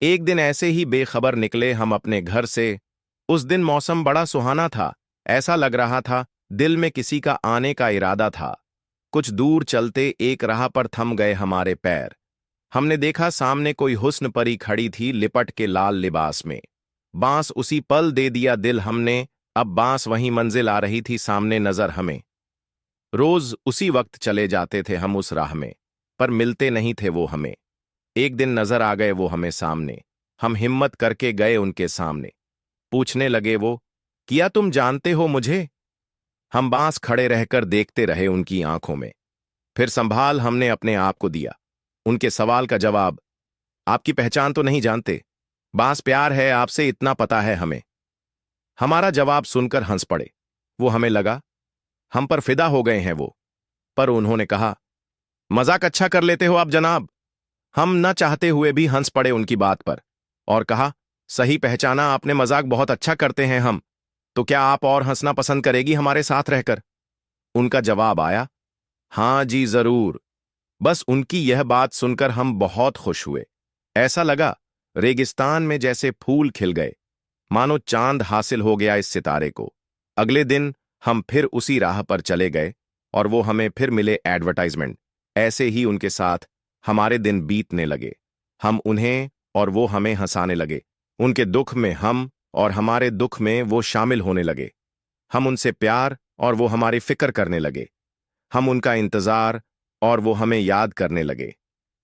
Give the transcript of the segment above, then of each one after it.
एक दिन ऐसे ही बेखबर निकले हम अपने घर से। उस दिन मौसम बड़ा सुहाना था। ऐसा लग रहा था दिल में किसी का आने का इरादा था। कुछ दूर चलते एक राह पर थम गए हमारे पैर। हमने देखा सामने कोई हुस्न परी खड़ी थी, लिपट के लाल लिबास में। बांस उसी पल दे दिया दिल हमने। अब बांस वहीं मंजिल आ रही थी सामने नजर हमें। रोज उसी वक्त चले जाते थे हम उस राह में, पर मिलते नहीं थे वो हमें। एक दिन नजर आ गए वो हमें सामने। हम हिम्मत करके गए उनके सामने। पूछने लगे वो, किया तुम जानते हो मुझे? हम बांस खड़े रहकर देखते रहे उनकी आंखों में। फिर संभाल हमने अपने आप को दिया उनके सवाल का जवाब, आपकी पहचान तो नहीं जानते? बांस प्यार है आपसे, इतना पता है हमें। हमारा जवाब सुनकर हंस पड़े। वो हमें लगा हम पर फिदा हो गए हैं वो। पर उन्होंने कहा, मजाक अच्छा कर लेते हो आप जनाब। हम न चाहते हुए भी हंस पड़े उनकी बात पर और कहा, सही पहचाना आपने, मजाक बहुत अच्छा करते हैं हम। तो क्या आप और हंसना पसंद करेगी हमारे साथ रहकर? उनका जवाब आया, हां जी जरूर। बस उनकी यह बात सुनकर हम बहुत खुश हुए। ऐसा लगा रेगिस्तान में जैसे फूल खिल गए, मानो चांद हासिल हो गया इस सितारे को। अगले दिन हम फिर उसी राह पर चले गए और वो हमें फिर मिले एडवर्टाइजमेंट। ऐसे ही उनके साथ हमारे दिन बीतने लगे। हम उन्हें और वो हमें हंसाने लगे। उनके दुख में हम और हमारे दुख में वो शामिल होने लगे। हम उनसे प्यार और वो हमारी फिक्र करने लगे। हम उनका इंतजार और वो हमें याद करने लगे।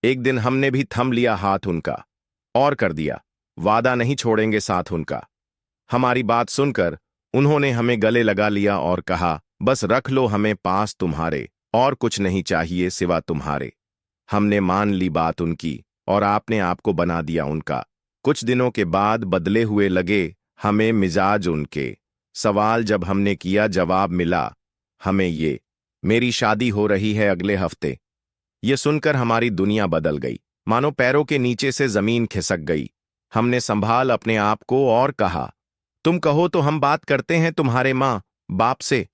एक दिन हमने भी थम लिया हाथ उनका और कर दिया, वादा नहीं छोड़ेंगे साथ उनका। हमारी बात सुनकर उन्होंने हमें गले लगा लिया और कहा, बस रख लो हमें पास तुम्हारे, और कुछ नहीं चाहिए सिवा तुम्हारे। हमने मान ली बात उनकी और आपने आपको बना दिया उनका। कुछ दिनों के बाद बदले हुए लगे हमें मिजाज उनके। सवाल जब हमने किया जवाब मिला हमें ये, मेरी शादी हो रही है अगले हफ्ते। ये सुनकर हमारी दुनिया बदल गई, मानो पैरों के नीचे से जमीन खिसक गई। हमने संभाल अपने आप को और कहा, तुम कहो तो हम बात करते हैं तुम्हारे माँ बाप से।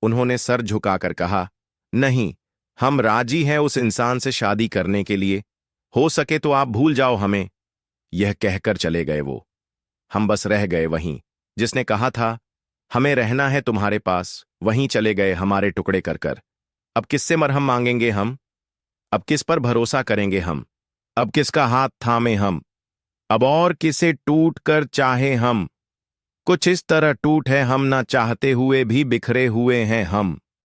उन्होंने सर झुकाकर कहा, नहीं, हम राजी हैं उस इंसान से शादी करने के लिए। हो सके तो आप भूल जाओ हमें। यह कहकर चले गए वो। हम बस रह गए वहीं। जिसने कहा था हमें रहना है तुम्हारे पास, वहीं चले गए हमारे टुकड़े कर कर। अब किससे मरहम मांगेंगे हम? अब किस पर भरोसा करेंगे हम? अब किसका हाथ थामे हम? अब और किसे टूट कर चाहे हम? कुछ इस तरह टूट है हम, ना चाहते हुए भी बिखरे हुए हैं हम।